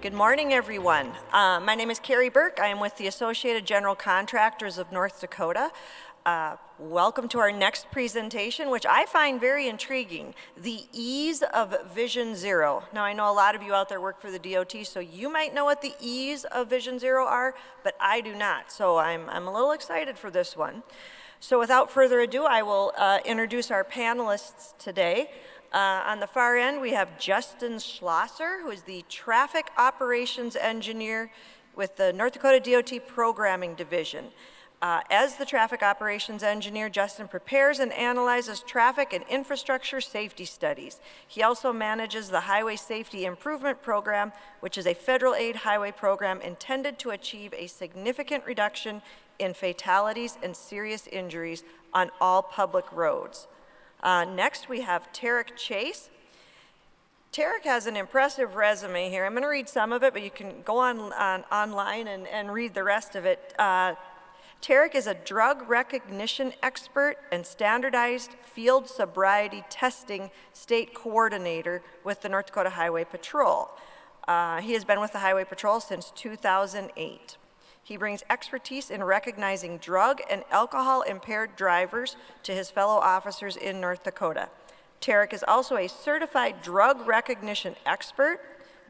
Good morning, everyone. My name is Carrie Burke. I am with the Associated General Contractors of North Dakota. Welcome to our next presentation, which I find very intriguing, the ease of Vision Zero. Now, I know a lot of you out there work for the DOT, so you might know what the ease of Vision Zero are, but I do not, so I'm a little excited for this one. So without further ado, I will introduce our panelists today. On the far end, we have Justin Schlosser, who is the Traffic Operations Engineer with the North Dakota DOT Programming Division. As the Traffic Operations Engineer, Justin prepares and analyzes traffic and infrastructure safety studies. He also manages the Highway Safety Improvement Program, which is a federal aid highway program intended to achieve a significant reduction in fatalities and serious injuries on all public roads. Next, we have Tarek Chase. Tarek has an impressive resume here. I'm going to read some of it, but you can go online and read the rest of it. Tarek is a drug recognition expert and standardized field sobriety testing state coordinator with the North Dakota Highway Patrol. He has been with the Highway Patrol since 2008. He brings expertise in recognizing drug and alcohol-impaired drivers to his fellow officers in North Dakota. Tarek is also a certified drug recognition expert,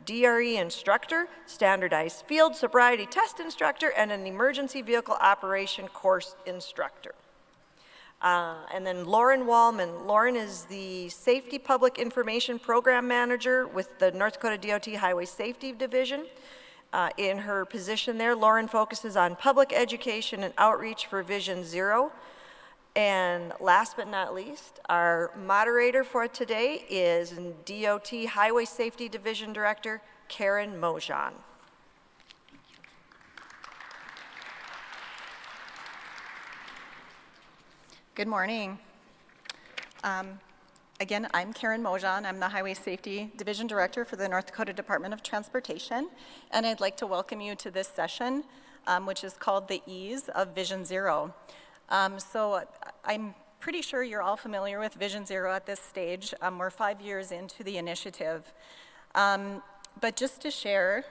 DRE instructor, standardized field sobriety test instructor, and an emergency vehicle operation course instructor. And then Lauren Wahlman. Lauren is the Safety Public Information Program Manager with the North Dakota DOT Highway Safety Division. In her position there, Lauren focuses on public education and outreach for Vision Zero. And last but not least, our moderator for today is DOT Highway Safety Division Director, Karin Mongeon. Good morning. Again, I'm Karin Mongeon. I'm the Highway Safety Division Director for the North Dakota Department of Transportation, and I'd like to welcome you to this session, which is called The Ease of Vision Zero. So I'm pretty sure you're all familiar with Vision Zero at this stage. We're 5 years into the initiative. But just to share,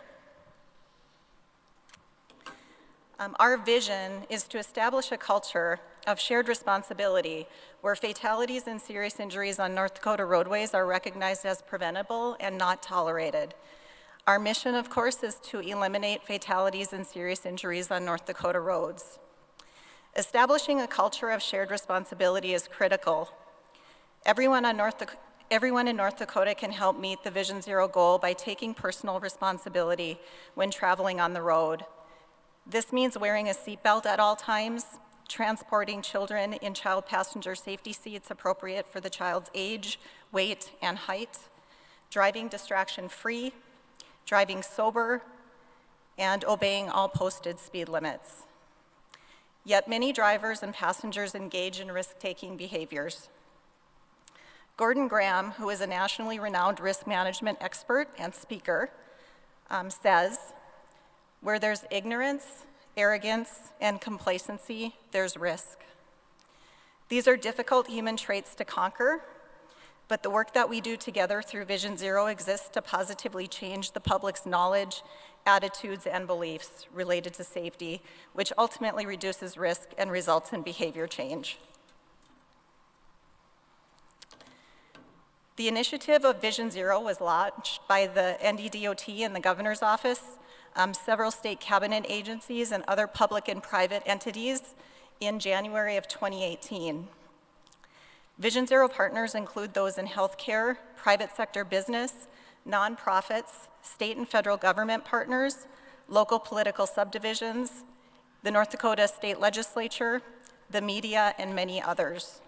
our vision is to establish a culture of shared responsibility where fatalities and serious injuries on North Dakota roadways are recognized as preventable and not tolerated. Our mission, of course, is to eliminate fatalities and serious injuries on North Dakota roads. Establishing a culture of shared responsibility is critical. Everyone in North Dakota can help meet the Vision Zero goal by taking personal responsibility when traveling on the road. This means wearing a seatbelt at all times, transporting children in child passenger safety seats appropriate for the child's age, weight, and height, driving distraction-free, driving sober, and obeying all posted speed limits. Yet many drivers and passengers engage in risk-taking behaviors. Gordon Graham, who is a nationally renowned risk management expert and speaker, says, "Where there's ignorance, arrogance, and complacency, there's risk." These are difficult human traits to conquer, but the work that we do together through Vision Zero exists to positively change the public's knowledge, attitudes, and beliefs related to safety, which ultimately reduces risk and results in behavior change. The initiative of Vision Zero was launched by the NDDOT and the Governor's Office, several state cabinet agencies, and other public and private entities in January of 2018. Vision Zero partners include those in healthcare, private sector business, nonprofits, state and federal government partners, local political subdivisions, the North Dakota State Legislature, the media, and many others.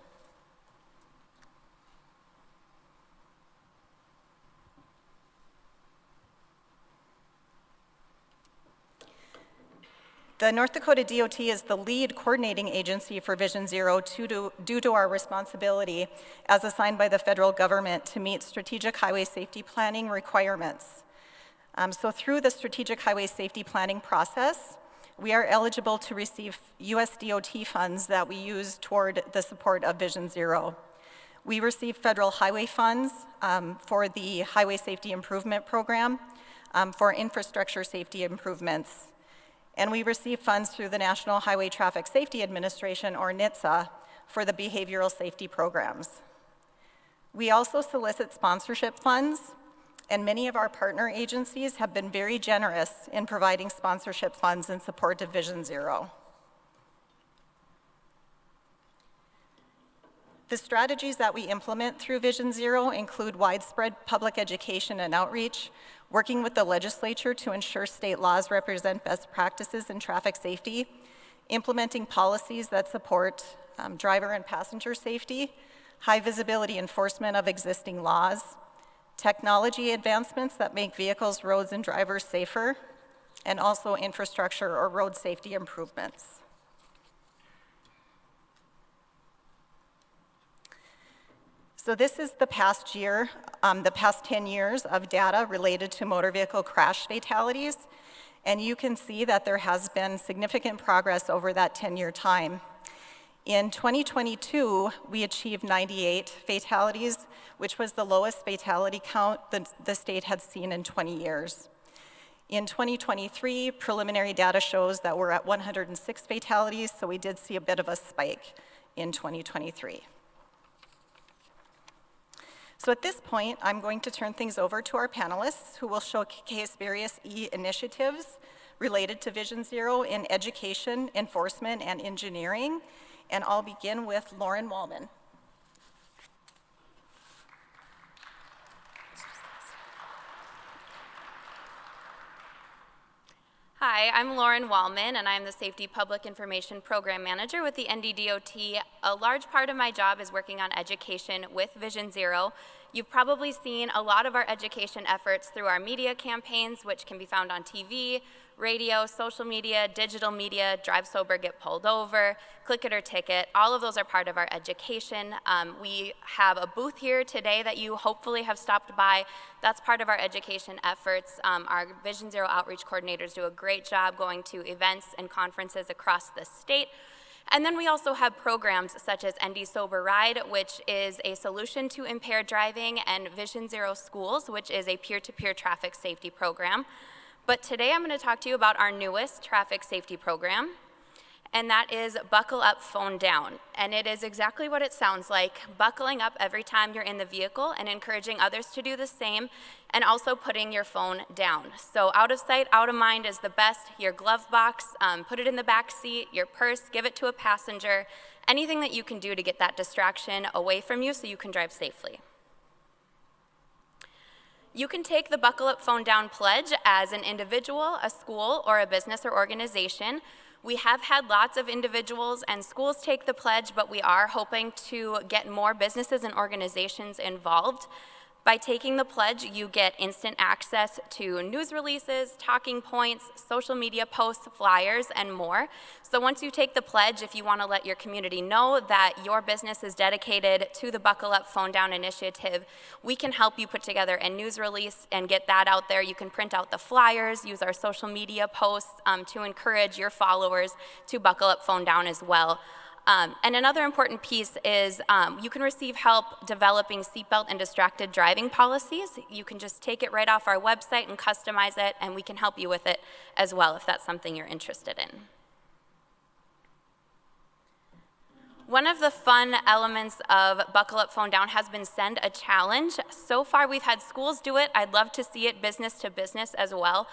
The North Dakota DOT is the lead coordinating agency for Vision Zero due to our responsibility as assigned by the federal government to meet strategic highway safety planning requirements. So through the strategic highway safety planning process, we are eligible to receive US DOT funds that we use toward the support of Vision Zero. We receive federal highway funds for the Highway Safety Improvement Program, for infrastructure safety improvements. And we receive funds through the National Highway Traffic Safety Administration, or NHTSA, for the behavioral safety programs. We also solicit sponsorship funds, and many of our partner agencies have been very generous in providing sponsorship funds in support of Vision Zero. The strategies that we implement through Vision Zero include widespread public education and outreach, working with the legislature to ensure state laws represent best practices in traffic safety, implementing policies that support driver and passenger safety, high visibility enforcement of existing laws, technology advancements that make vehicles, roads, and drivers safer, and also infrastructure or road safety improvements. So this is the past year, the past 10 years of data related to motor vehicle crash fatalities, and you can see that there has been significant progress over that 10-year time. In 2022, we achieved 98 fatalities, which was the lowest fatality count the state had seen in 20 years. In 2023, preliminary data shows that we're at 106 fatalities, so we did see a bit of a spike in 2023. So at this point, I'm going to turn things over to our panelists, who will showcase various initiatives related to Vision Zero in education, enforcement, and engineering. And I'll begin with Lauren Wahlman. Hi, I'm Lauren Wahlman, and I'm the Safety Public Information Program Manager with the NDDOT. A large part of my job is working on education with Vision Zero. You've probably seen a lot of our education efforts through our media campaigns, which can be found on TV, radio, social media, digital media, Drive Sober, Get Pulled Over, Click It or Ticket. All of those are part of our education. We have a booth here today that you hopefully have stopped by. That's part of our education efforts. Our Vision Zero outreach coordinators do a great job going to events and conferences across the state. And then we also have programs such as ND Sober Ride, which is a solution to impaired driving, and Vision Zero Schools, which is a peer-to-peer traffic safety program. But today I'm going to talk to you about our newest traffic safety program, and that is Buckle Up, Phone Down. And it is exactly what it sounds like, buckling up every time you're in the vehicle and encouraging others to do the same, and also putting your phone down. So out of sight, out of mind is the best. Your glove box, put it in the back seat, your purse, give it to a passenger, anything that you can do to get that distraction away from you so you can drive safely. You can take the Buckle Up, Phone Down pledge as an individual, a school, or a business or organization. We have had lots of individuals and schools take the pledge, but we are hoping to get more businesses and organizations involved. By taking the pledge, you get instant access to news releases, talking points, social media posts, flyers, and more. So once you take the pledge, if you want to let your community know that your business is dedicated to the Buckle Up, Phone Down initiative, we can help you put together a news release and get that out there. You can print out the flyers, use our social media posts to encourage your followers to buckle up, phone down as well. And another important piece is you can receive help developing seatbelt and distracted driving policies. You can just take it right off our website and customize it, and we can help you with it as well if that's something you're interested in. One of the fun elements of Buckle Up, Phone Down has been Send a Challenge. So far, we've had schools do it. I'd love to see it business to business as well.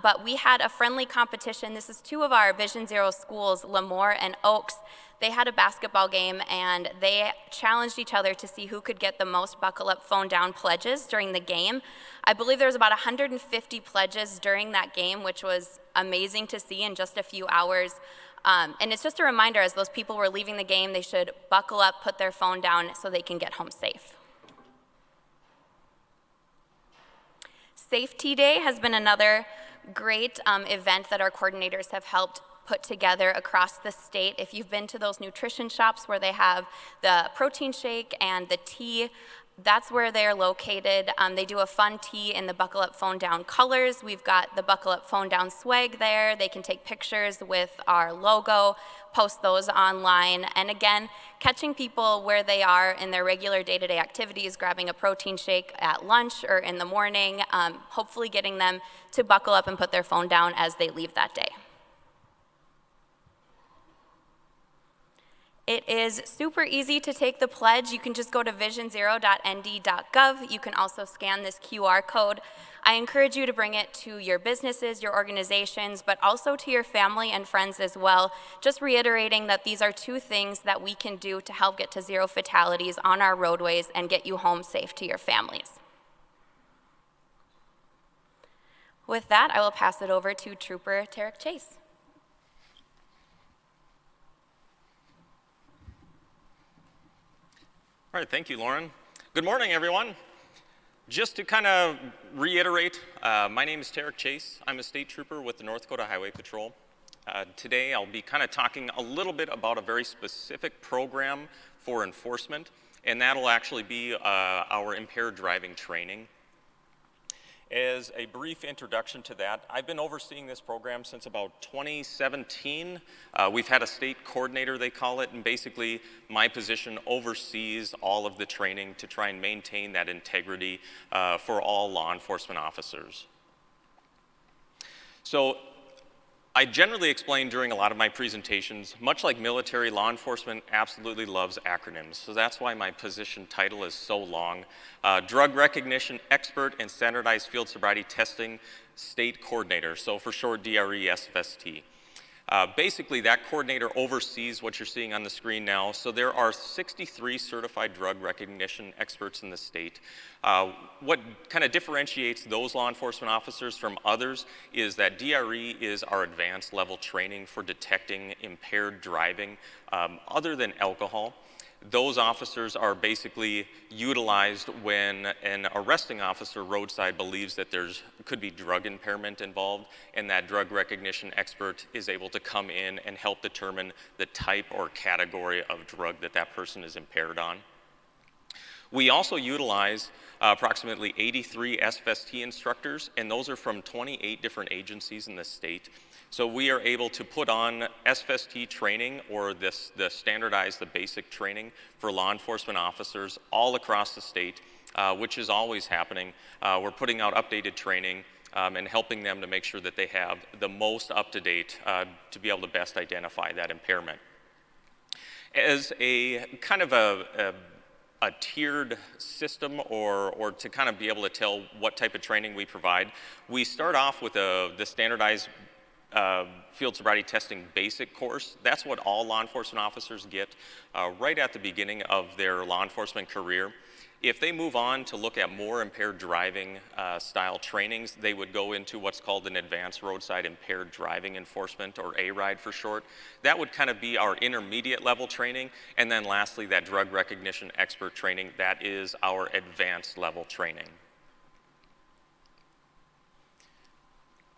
But we had a friendly competition. This is two of our Vision Zero schools, Lemoore and Oaks. They had a basketball game, and they challenged each other to see who could get the most Buckle Up, Phone Down pledges during the game. I believe there was about 150 pledges during that game, which was amazing to see in just a few hours. And it's just a reminder, as those people were leaving the game, they should buckle up, put their phone down so they can get home safe. Safety Day has been another great event that our coordinators have helped put together across the state. If you've been to those nutrition shops where they have the protein shake and the tea, That's where they're located. They do a fun tee in the Buckle Up Phone Down colors. We've got the Buckle Up Phone Down swag there. They can take pictures with our logo, post those online. And again, catching people where they are in their regular day-to-day activities, grabbing a protein shake at lunch or in the morning, hopefully getting them to buckle up and put their phone down as they leave that day. It is super easy to take the pledge. You can just go to visionzero.nd.gov. You can also scan this QR code. I encourage you to bring it to your businesses, your organizations, but also to your family and friends as well. Just reiterating that these are two things that we can do to help get to zero fatalities on our roadways and get you home safe to your families. With that, I will pass it over to Trooper Tarek Chase. All right, thank you, Lauren. Good morning, everyone. Just to kind of reiterate, my name is Tarek Chase. I'm a state trooper with the North Dakota Highway Patrol. Today, I'll be kind of talking a little bit about a very specific program for enforcement, and that'll actually be our impaired driving training. As a brief introduction to that, I've been overseeing this program since about 2017. We've had a state coordinator, they call it, and basically my position oversees all of the training to try and maintain that integrity for all law enforcement officers. So I generally explain during a lot of my presentations, much like military, law enforcement absolutely loves acronyms. So that's why my position title is so long. Drug Recognition Expert and Standardized Field Sobriety Testing State Coordinator, so for short DRE-SFST. Basically, that coordinator oversees what you're seeing on the screen now. So there are 63 certified drug recognition experts in the state. What kind of differentiates those law enforcement officers from others is that DRE is our advanced level training for detecting impaired driving other than alcohol. Those officers are basically utilized when an arresting officer roadside believes that could be drug impairment involved, and that drug recognition expert is able to come in and help determine the type or category of drug that that person is impaired on. We also utilize approximately 83 SFST instructors, and those are from 28 different agencies in the state. So we are able to put on SFST training, or the standardized, the basic training for law enforcement officers all across the state, which is always happening. We're putting out updated training and helping them to make sure that they have the most up-to-date to be able to best identify that impairment. As a kind of a tiered system, or to kind of be able to tell what type of training we provide, we start off with the standardized field sobriety testing basic course. That's what all law enforcement officers get right at the beginning of their law enforcement career. If they move on to look at more impaired driving style trainings, they would go into what's called an advanced roadside impaired driving enforcement, or ARIDE for short. That would kind of be our intermediate level training. And then lastly, that drug recognition expert training, that is our advanced level training.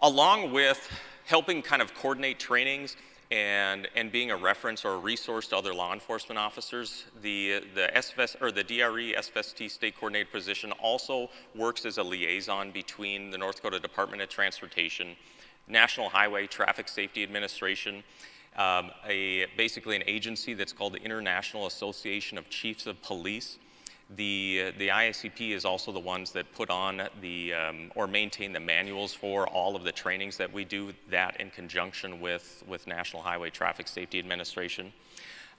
Along with helping kind of coordinate trainings and being a reference or a resource to other law enforcement officers, the DRE SFST state coordinator position also works as a liaison between the North Dakota Department of Transportation, National Highway Traffic Safety Administration, basically an agency that's called the International Association of Chiefs of Police. The IACP is also the ones that put on or maintain the manuals for all of the trainings that we do, that in conjunction with National Highway Traffic Safety Administration.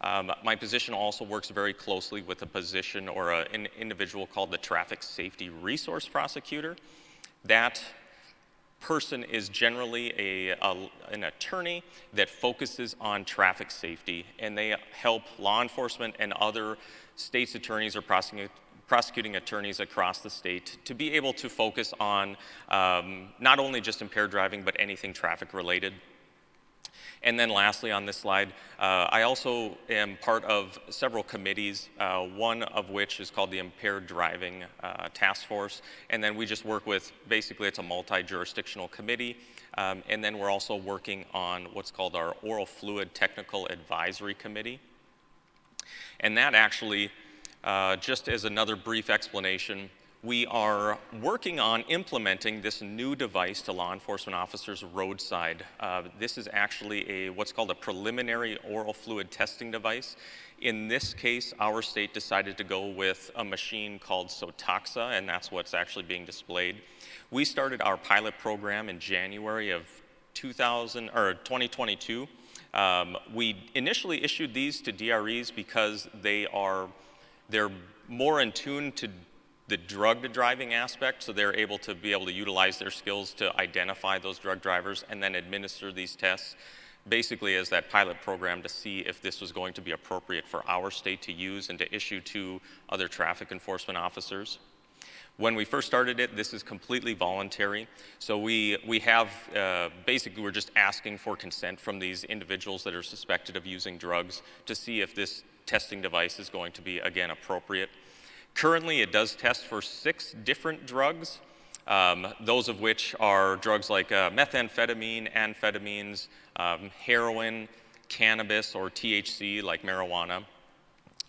My position also works very closely with a position or an individual called the Traffic Safety Resource Prosecutor. That person is generally an attorney that focuses on traffic safety, and they help law enforcement and other state's attorneys or prosecuting attorneys across the state to be able to focus on not only just impaired driving, but anything traffic related. And then lastly on this slide, I also am part of several committees, one of which is called the Impaired Driving Task Force. And then we just work with, basically it's a multi-jurisdictional committee. And then we're also working on what's called our Oral Fluid Technical Advisory Committee. And that actually Just as another brief explanation, we are working on implementing this new device to law enforcement officers roadside. This is actually what's called a preliminary oral fluid testing device. In this case, our state decided to go with a machine called Sotaxa, and that's what's actually being displayed. We started our pilot program in January of 2022. We initially issued these to DREs because they're more in tune to the drug-to-driving aspect, so they're able to utilize their skills to identify those drug drivers and then administer these tests, basically as that pilot program to see if this was going to be appropriate for our state to use and to issue to other traffic enforcement officers. When we first started it, this is completely voluntary. So we have, basically we're just asking for consent from these individuals that are suspected of using drugs to see if this testing device is going to be, again, appropriate. Currently, it does test for 6 different drugs, those of which are drugs like methamphetamine, amphetamines, heroin, cannabis, or THC, like marijuana.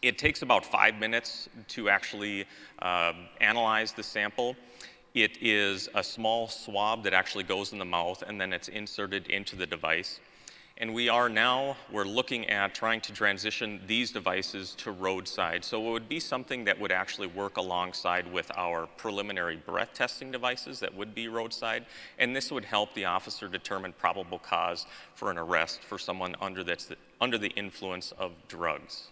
It takes about 5 minutes to actually analyze the sample. It is a small swab that actually goes in the mouth, and then it's inserted into the device. And we're looking at trying to transition these devices to roadside. So it would be something that would actually work alongside with our preliminary breath testing devices that would be roadside. And this would help the officer determine probable cause for an arrest for someone under the influence of drugs.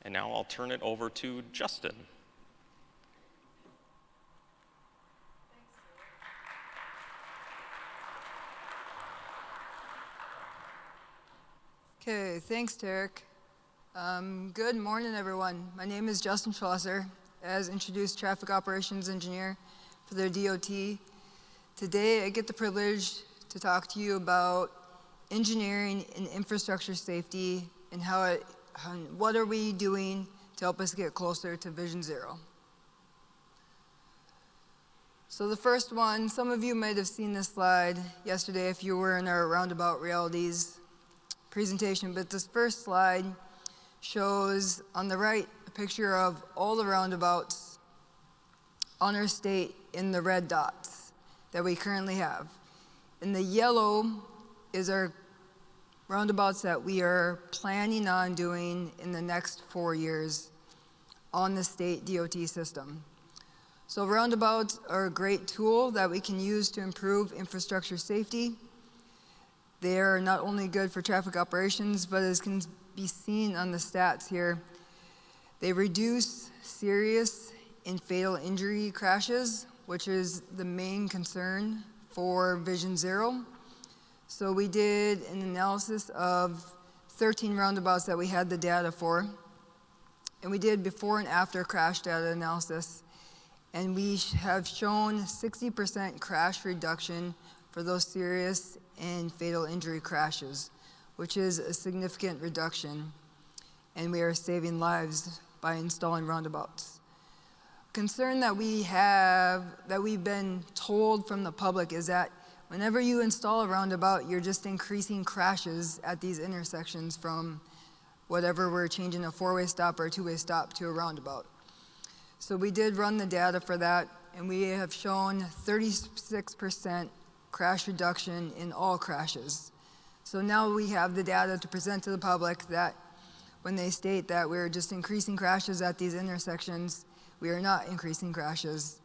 And now I'll turn it over to Justin. Okay, thanks, Tarek. Good morning, everyone. My name is Justin Schlosser, as introduced traffic operations engineer for the DOT. Today, I get the privilege to talk to you about engineering and infrastructure safety and what are we doing to help us get closer to Vision Zero. So the first one, some of you might have seen this slide yesterday if you were in our Roundabout Realities presentation, but this first slide shows on the right a picture of all the roundabouts on our state in the red dots that we currently have. And the yellow is our roundabouts that we are planning on doing in the next 4 years on the state DOT system. So roundabouts are a great tool that we can use to improve infrastructure safety. They are not only good for traffic operations, but as can be seen on the stats here, they reduce serious and fatal injury crashes, which is the main concern for Vision Zero. So we did an analysis of 13 roundabouts that we had the data for, and we did before and after crash data analysis, and we have shown 60% crash reduction for those serious and fatal injury crashes, which is a significant reduction, and we are saving lives by installing roundabouts. Concern that we have, that we've been told from the public, is that whenever you install a roundabout, you're just increasing crashes at these intersections from whatever we're changing a 4-way stop or a 2-way stop to a roundabout. So we did run the data for that, and we have shown 36% crash reduction in all crashes. So now we have the data to present to the public that when they state that we're just increasing crashes at these intersections, we are not increasing crashes,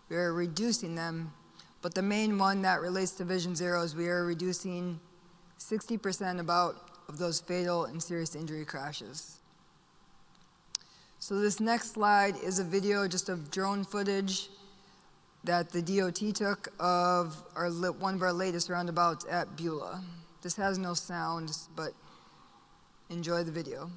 we are reducing them. But the main one that relates to Vision Zero is we are reducing 60% about of those fatal and serious injury crashes. So this next slide is a video just of drone footage that the DOT took of one of our latest roundabouts at Beulah. This has no sound, but enjoy the video.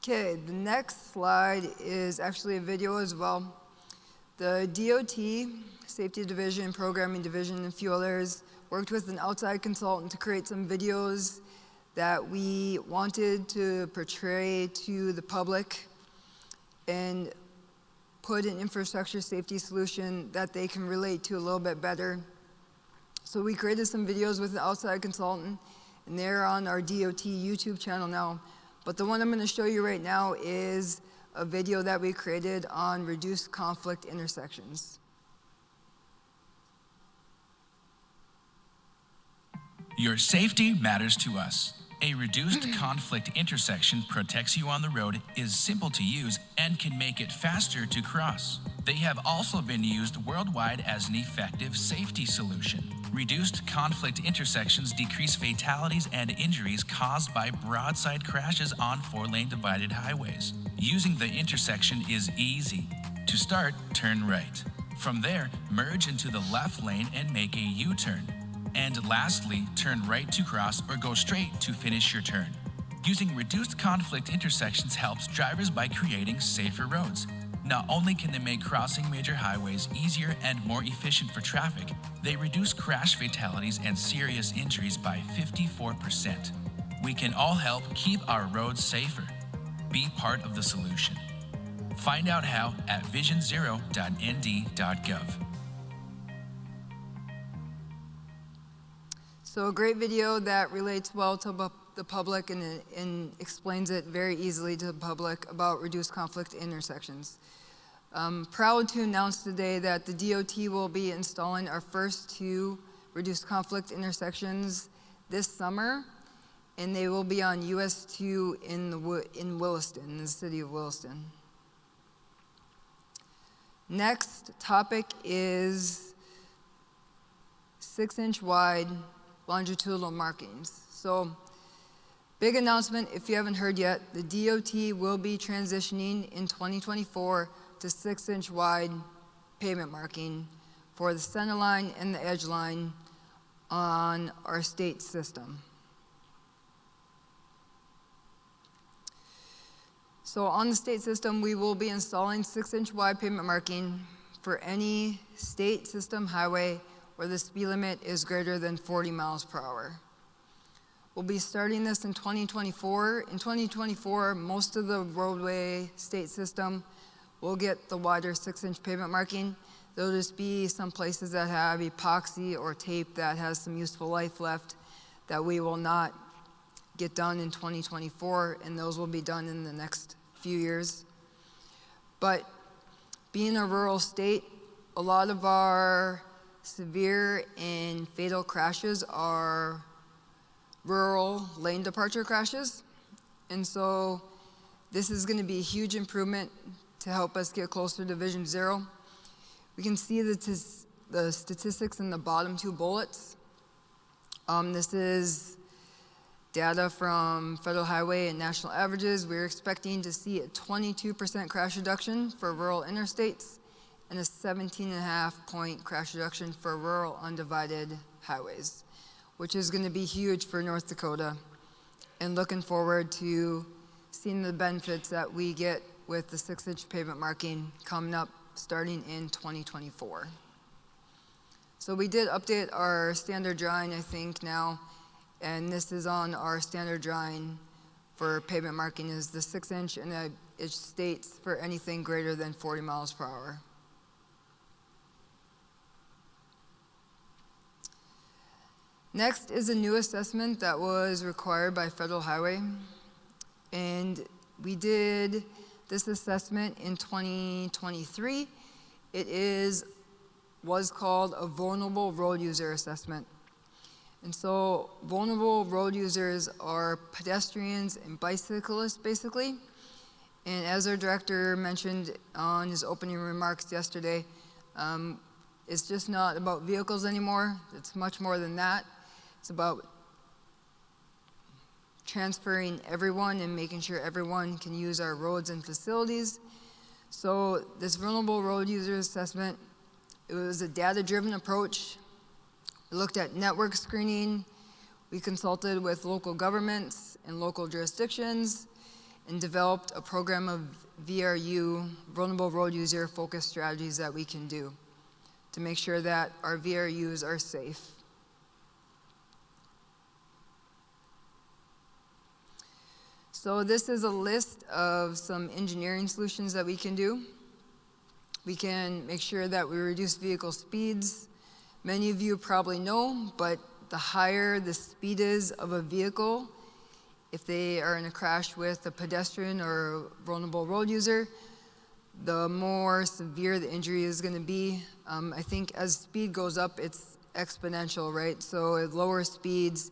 Okay, the next slide is actually a video as well. The DOT, Safety Division, Programming Division, and a few others worked with an outside consultant to create some videos that we wanted to portray to the public and put an infrastructure safety solution that they can relate to a little bit better. So we created some videos with an outside consultant, and they're on our DOT YouTube channel now. But the one I'm going to show you right now is a video that we created on reduced conflict intersections. Your safety matters to us. A reduced conflict intersection protects you on the road, is simple to use, and can make it faster to cross. They have also been used worldwide as an effective safety solution. Reduced conflict intersections decrease fatalities and injuries caused by broadside crashes on 4-lane divided highways. Using the intersection is easy. To start, turn right. From there, merge into the left lane and make a U-turn. And lastly, turn right to cross or go straight to finish your turn. Using reduced conflict intersections helps drivers by creating safer roads. Not only can they make crossing major highways easier and more efficient for traffic, they reduce crash fatalities and serious injuries by 54%. We can all help keep our roads safer. Be part of the solution. Find out how at visionzero.nd.gov. So a great video that relates well to the public and explains it very easily to the public about reduced conflict intersections. I'm proud to announce today that the DOT will be installing our first 2 reduced conflict intersections this summer, and they will be on US 2 in Williston, in the city of Williston. Next topic is 6-inch wide longitudinal markings. So, big announcement if you haven't heard yet, the DOT will be transitioning in 2024 to 6-inch wide pavement marking for the center line and the edge line on our state system. So on the state system, we will be installing 6-inch wide pavement marking for any state system highway where the speed limit is greater than 40 miles per hour. We'll be starting this in 2024. In 2024, most of the roadway state system will get the wider 6-inch pavement marking. There'll just be some places that have epoxy or tape that has some useful life left that we will not get done in 2024, and those will be done in the next few years. But being a rural state, a lot of our severe and fatal crashes are rural lane departure crashes. And so this is going to be a huge improvement to help us get closer to Vision Zero. We can see the statistics in the bottom 2 bullets. This is data from Federal Highway and national averages. We're expecting to see a 22% crash reduction for rural interstates and a 17.5-point crash reduction for rural undivided highways, which is going to be huge for North Dakota, and looking forward to seeing the benefits that we get with the 6-inch pavement marking coming up starting in 2024. So we did update our standard drawing, I think, now, and this is on our standard drawing for pavement marking is the 6-inch, and it states for anything greater than 40 miles per hour. Next is a new assessment that was required by Federal Highway, and we did this assessment in 2023. It was called a vulnerable road user assessment. And so vulnerable road users are pedestrians and bicyclists, basically. And as our director mentioned on his opening remarks yesterday, it's just not about vehicles anymore. It's much more than that. It's about transferring everyone and making sure everyone can use our roads and facilities. So this vulnerable road user assessment, it was a data-driven approach. We looked at network screening. We consulted with local governments and local jurisdictions, and developed a program of VRU, vulnerable road user focused strategies that we can do to make sure that our VRUs are safe. So this is a list of some engineering solutions that we can do. We can make sure that we reduce vehicle speeds. Many of you probably know, but the higher the speed is of a vehicle, if they are in a crash with a pedestrian or a vulnerable road user, the more severe the injury is going to be. I think as speed goes up, it's exponential, right? So at lower speeds,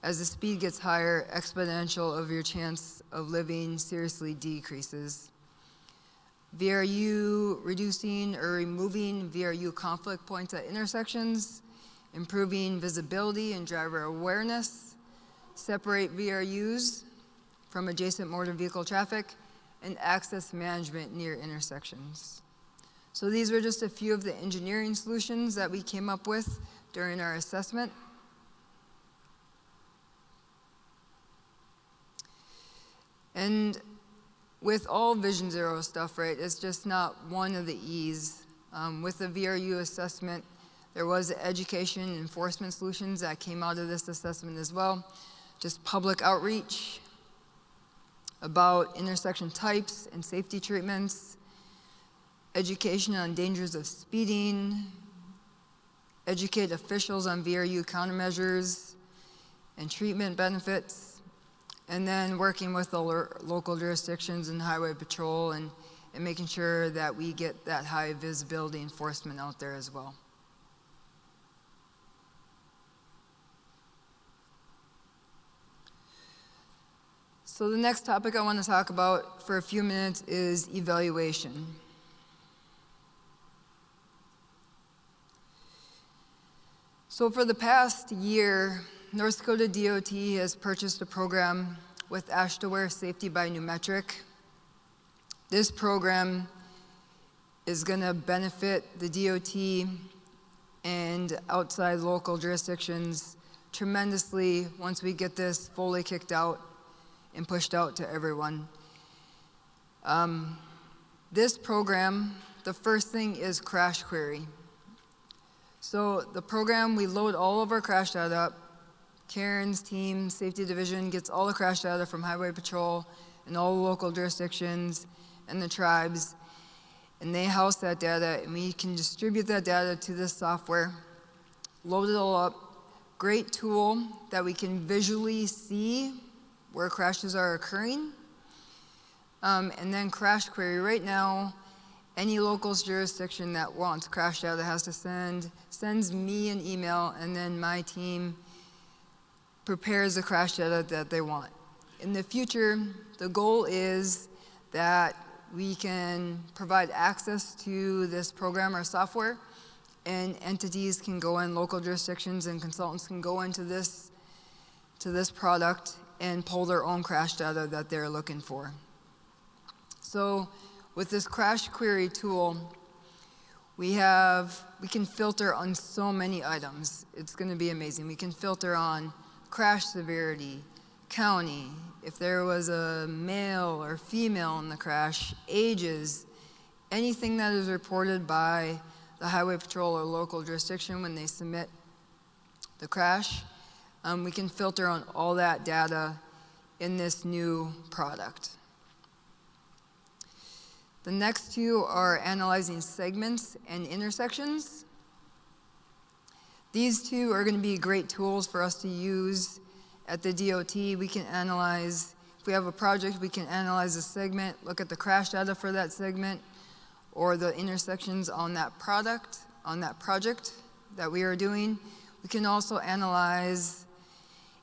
as the speed gets higher, exponential of your chance of living seriously decreases. VRU reducing or removing VRU conflict points at intersections, improving visibility and driver awareness, separate VRUs from adjacent motor vehicle traffic, and access management near intersections. So these were just a few of the engineering solutions that we came up with during our assessment. And with all Vision Zero stuff, right, it's just not one of the E's. With the VRU assessment, there was education and enforcement solutions that came out of this assessment as well. Just public outreach about intersection types and safety treatments, education on dangers of speeding, educate officials on VRU countermeasures and treatment benefits, and then working with the local jurisdictions and highway patrol and making sure that we get that high visibility enforcement out there as well. So the next topic I want to talk about for a few minutes is evaluation. So for the past year, North Dakota DOT has purchased a program with Ash-to-Wear Safety by Numetric. This program is going to benefit the DOT and outside local jurisdictions tremendously once we get this fully kicked out and pushed out to everyone. This program, the first thing is crash query. So the program, we load all of our crash data up. Karin's team, safety division, gets all the crash data from highway patrol and all the local jurisdictions and the tribes, and they house that data, and we can distribute that data to this software, load it all up. Great tool that we can visually see where crashes are occurring. And then crash query. Right now, any local jurisdiction that wants crash data has to sends me an email, and then my team prepares the crash data that they want. In the future, the goal is that we can provide access to this program or software, and entities can go in, local jurisdictions and consultants can go into this product and pull their own crash data that they're looking for. So with this crash query tool, we can filter on so many items. It's going to be amazing. We can filter on crash severity, county, if there was a male or female in the crash, ages, anything that is reported by the highway patrol or local jurisdiction when they submit the crash. We can filter on all that data in this new product. The next two are analyzing segments and intersections. These two are going to be great tools for us to use at the DOT. We can analyze, if we have a project, we can analyze a segment, look at the crash data for that segment, or the intersections on that project that we are doing. We can also analyze,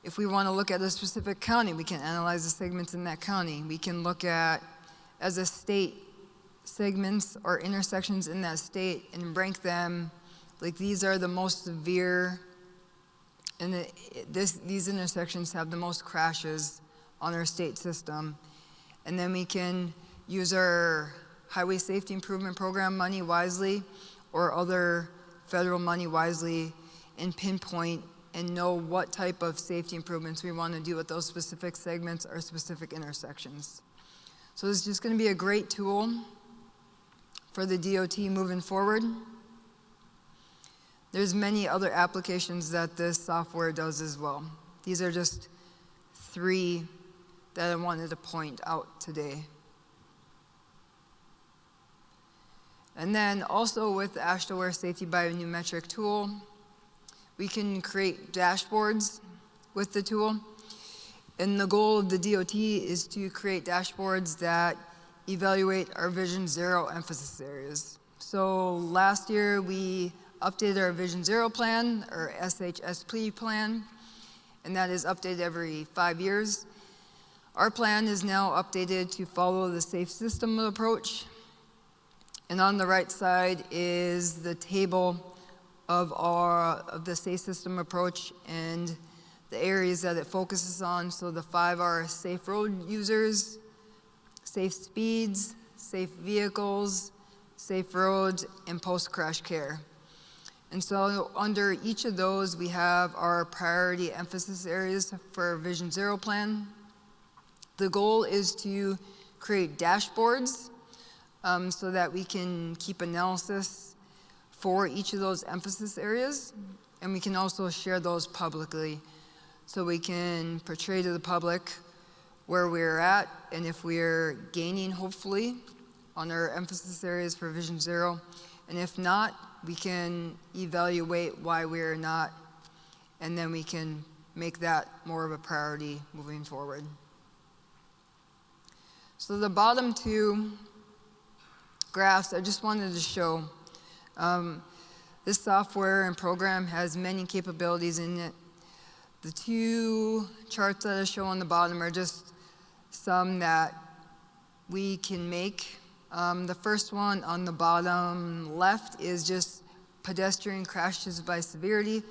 if we want to look at a specific county, we can analyze the segments in that county. We can look at, as a state, segments or intersections in that state and rank them, like these are the most severe, and these intersections have the most crashes on our state system. And then we can use our highway safety improvement program money wisely or other federal money wisely and pinpoint and know what type of safety improvements we want to do with those specific segments or specific intersections. So this is just going to be a great tool for the DOT moving forward. There's many other applications that this software does as well. These are just 3 that I wanted to point out today. And then also with the AASHTO Safety Biometric tool, we can create dashboards with the tool. And the goal of the DOT is to create dashboards that evaluate our Vision Zero emphasis areas. So last year we updated our Vision Zero plan, or SHSP plan, and that is updated every 5 years. Our plan is now updated to follow the safe system approach. And on the right side is the table of the safe system approach and the areas that it focuses on. So the 5 are safe road users, safe speeds, safe vehicles, safe roads, and post-crash care. And so under each of those, we have our priority emphasis areas for our Vision Zero plan. The goal is to create dashboards so that we can keep analysis for each of those emphasis areas, and we can also share those publicly so we can portray to the public where we're at and if we're gaining, hopefully, on our emphasis areas for Vision Zero. And if not, we can evaluate why we're not, and then we can make that more of a priority moving forward. So the bottom 2 graphs I just wanted to show. This software and program has many capabilities in it. The 2 charts that I show on the bottom are just some that we can make. The first one on the bottom left is just pedestrian crashes by severity.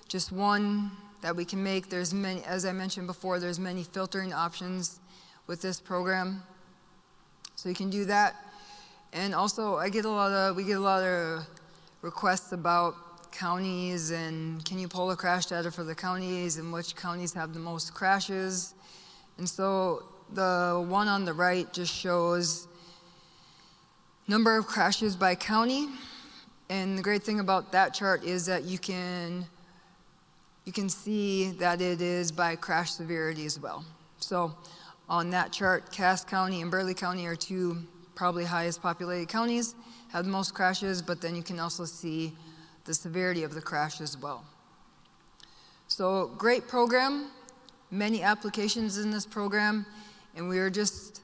Just one that we can make. There's many, as I mentioned before, there's many filtering options with this program. So you can do that. And also we get a lot of requests about counties and can you pull the crash data for the counties and which counties have the most crashes. And so the one on the right just shows number of crashes by county. And the great thing about that chart is that you can see that it is by crash severity as well. So on that chart, Cass County and Burleigh County are 2 probably highest populated counties, have the most crashes, but then you can also see the severity of the crash as well. So great program, many applications in this program, and we are just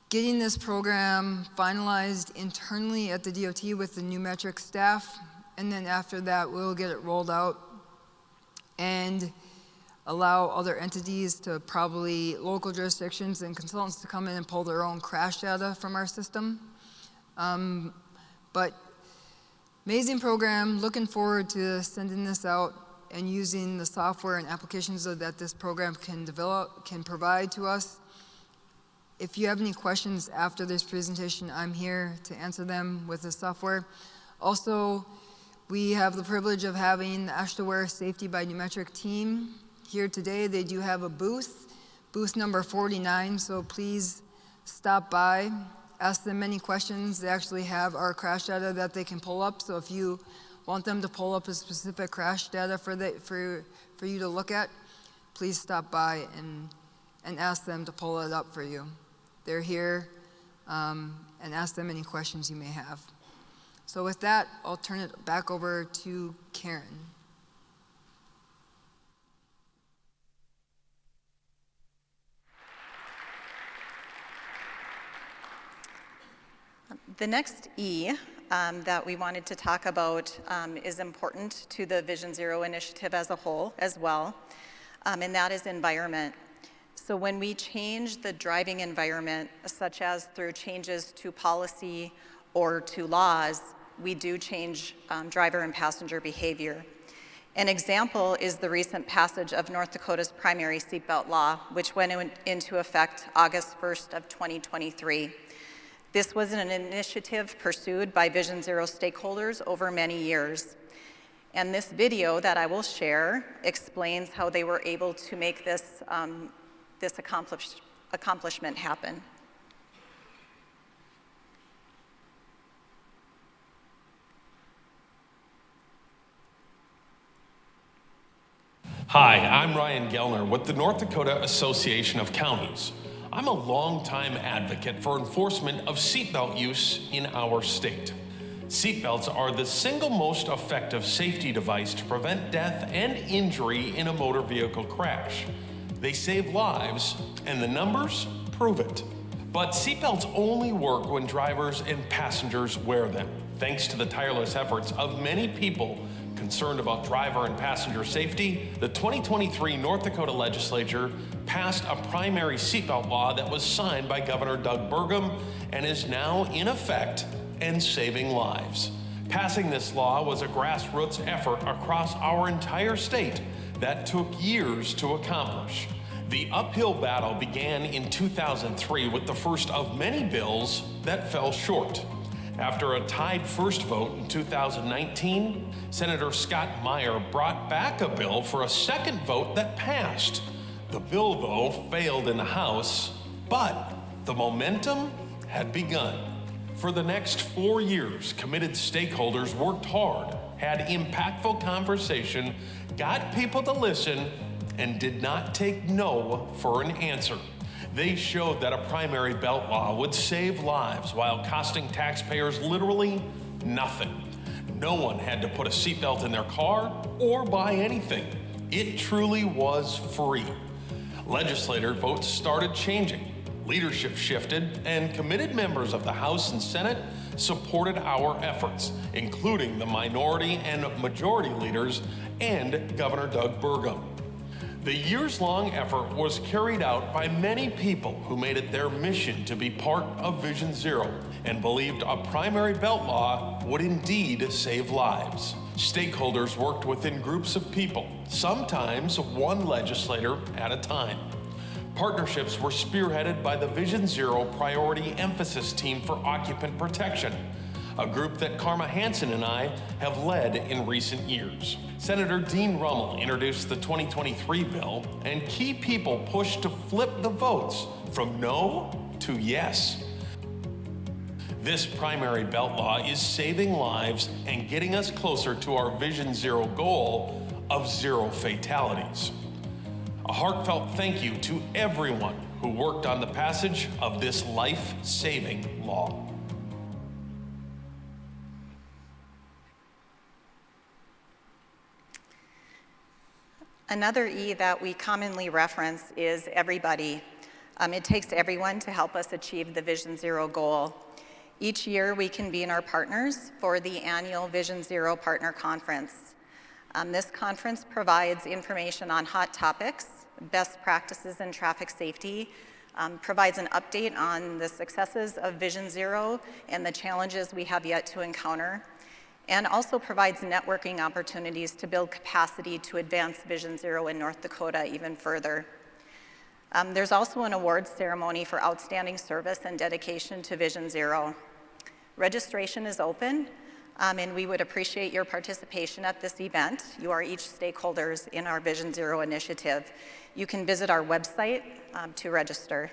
getting this program finalized internally at the DOT with the new metric staff, and then after that we'll get it rolled out and allow other entities to probably local jurisdictions and consultants to come in and pull their own crash data from our system. But amazing program, looking forward to sending this out and using the software and applications that this program can provide to us. If you have any questions after this presentation, I'm here to answer them with the software. Also, we have the privilege of having the AASHTO Safety Biometric team here today. They do have a booth number 49, so please stop by, ask them any questions. They actually have our crash data that they can pull up, so if you want them to pull up a specific crash data for you to look at, please stop by and ask them to pull it up for you. They're here, and ask them any questions you may have. So with that, I'll turn it back over to Karin. The next E that we wanted to talk about is important to the Vision Zero initiative as a whole as well, and that is environment. So when we change the driving environment, such as through changes to policy or to laws, we do change driver and passenger behavior. An example is the recent passage of North Dakota's primary seatbelt law, which went into effect August 1st of 2023. This was an initiative pursued by Vision Zero stakeholders over many years. And this video that I will share explains how they were able to make this, this accomplishment happen. Hi, I'm Ryan Gellner with the North Dakota Association of Counties. I'm a longtime advocate for enforcement of seatbelt use in our state. Seatbelts are the single most effective safety device to prevent death and injury in a motor vehicle crash. They save lives, and the numbers prove it. But seatbelts only work when drivers and passengers wear them. Thanks to the tireless efforts of many people concerned about driver and passenger safety, the 2023 North Dakota legislature passed a primary seatbelt law that was signed by Governor Doug Burgum and is now in effect and saving lives. Passing this law was a grassroots effort across our entire state that took years to accomplish. The uphill battle began in 2003 with the first of many bills that fell short. After a tied first vote in 2019, Senator Scott Meyer brought back a bill for a second vote that passed. The bill, though, failed in the House, but the momentum had begun. For the next 4 years, committed stakeholders worked hard, had impactful conversation, got people to listen, and did not take no for an answer. They showed that a primary belt law would save lives while costing taxpayers literally nothing. No one had to put a seatbelt in their car or buy anything. It truly was free. Legislator votes started changing. Leadership shifted, and committed members of the House and Senate supported our efforts, including the minority and majority leaders and Governor Doug Burgum. The years-long effort was carried out by many people who made it their mission to be part of Vision Zero and believed a primary belt law would indeed save lives. Stakeholders worked within groups of people, sometimes one legislator at a time. Partnerships were spearheaded by the Vision Zero Priority Emphasis Team for Occupant Protection, a group that Karma Hansen and I have led in recent years. Senator Dean Rummel introduced the 2023 bill, and key people pushed to flip the votes from no to yes. This primary belt law is saving lives and getting us closer to our Vision Zero goal of 0 fatalities. A heartfelt thank you to everyone who worked on the passage of this life-saving law. Another E that we commonly reference is everybody. It takes everyone to help us achieve the Vision Zero goal. Each year we convene our partners for the annual Vision Zero Partner Conference. This conference provides information on hot topics, best practices in traffic safety, provides an update on the successes of Vision Zero and the challenges we have yet to encounter, and also provides networking opportunities to build capacity to advance Vision Zero in North Dakota even further. There's also an awards ceremony for outstanding service and dedication to Vision Zero. Registration is open, and we would appreciate your participation at this event. You are each stakeholders in our Vision Zero initiative. You can visit our website to register.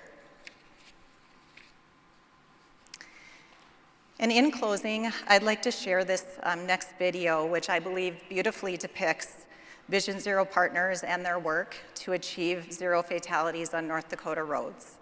And in closing, I'd like to share this next video, which I believe beautifully depicts Vision Zero partners and their work to achieve 0 fatalities on North Dakota roads.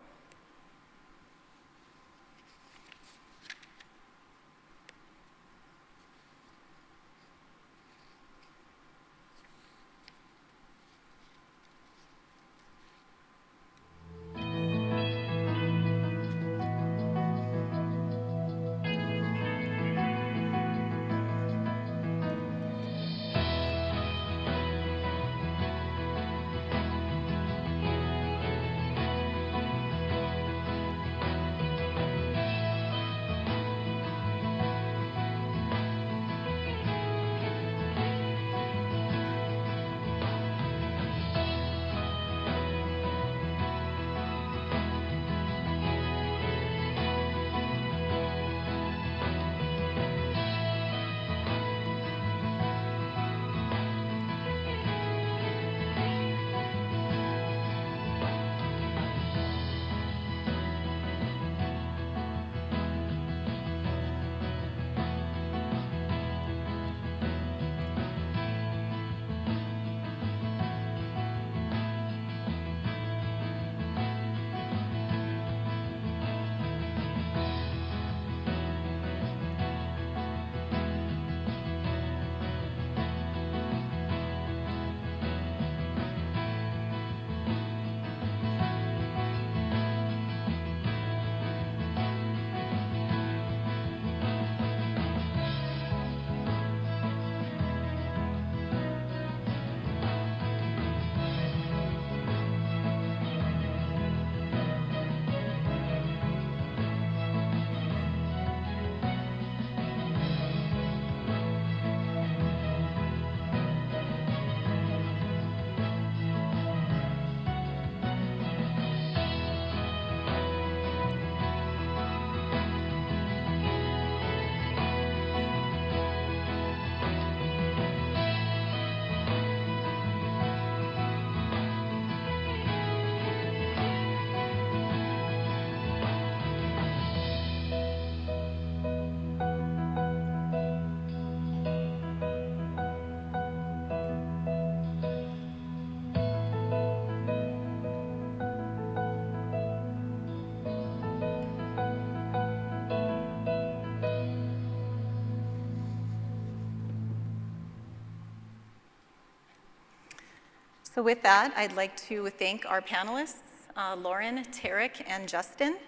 So with that, I'd like to thank our panelists, Lauren, Tarek, and Justin.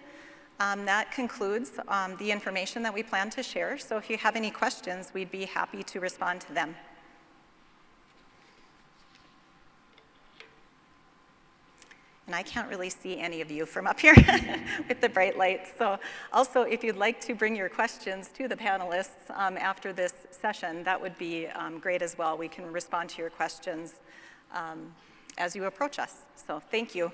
That concludes the information that we plan to share. So if you have any questions, we'd be happy to respond to them. And I can't really see any of you from up here with the bright lights. So also, if you'd like to bring your questions to the panelists after this session, that would be great as well. We can respond to your questions as you approach us. So thank you.